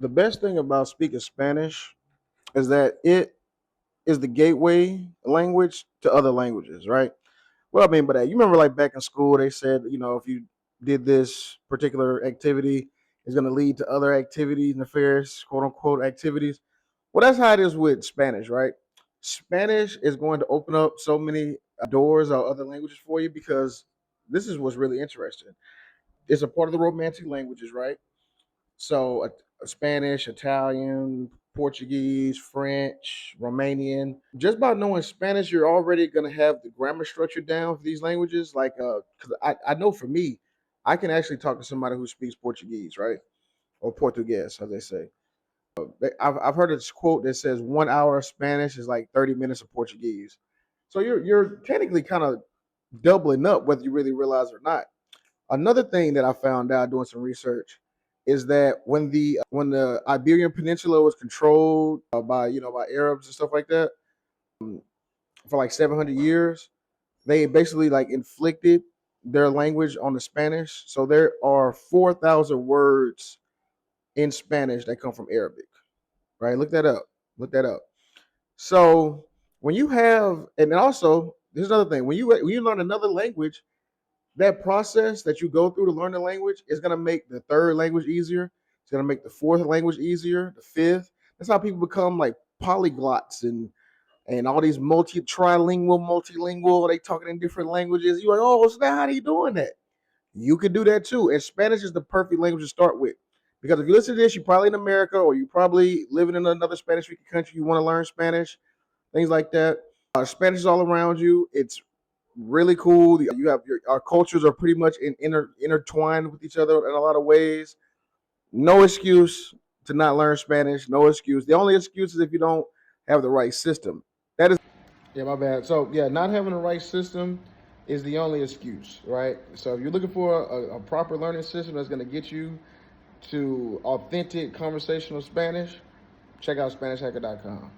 The best thing about speaking Spanish is that it is the gateway language to other languages, right? What I mean by that, you remember like back in school, they said, if you did this particular activity, it's going to lead to other activities, nefarious, quote unquote, activities. Well, that's how it is with Spanish, right? Spanish is going to open up so many doors or other languages for you because this is what's really interesting. It's a part of the Romantic languages, right? So, Spanish, Italian, Portuguese, French, Romanian. Just by knowing Spanish, you're already going to have the grammar structure down for these languages. Like, because I know for me, I can actually talk to somebody who speaks Portuguese, right? Or Portuguese, as they say. I've heard this quote that says 1 hour of Spanish is like 30 minutes of Portuguese. So you're technically kind of doubling up, whether you really realize it or not. Another thing that I found out doing some research is that when the Iberian Peninsula was controlled by Arabs and stuff like that for like 700 years, they basically like inflicted their language on the Spanish. So there are 4,000 words in Spanish that come from Arabic. Right? Look that up. Look that up. So when you have, and then also there's another thing when you learn another language, that process that you go through to learn the language is going to make the third language easier. It's going to make the fourth language easier, the fifth. That's how people become like polyglots and all these multilingual. They talking in different languages. You're like, oh, so now how are you doing that? You can do that too. And Spanish is the perfect language to start with. Because if you listen to this, you're probably in America or you probably living in another Spanish speaking country. You want to learn Spanish, things like that. Spanish is all around you. It's really cool. You have our cultures are pretty much intertwined with each other in a lot of ways. No excuse to not learn Spanish. No excuse. The only excuse is if you don't have the right system. That is Yeah, my bad. So yeah, not having the right system is the only excuse, right? So if you're looking for a proper learning system that's going to get you to authentic conversational Spanish, check out SpanishHacker.com.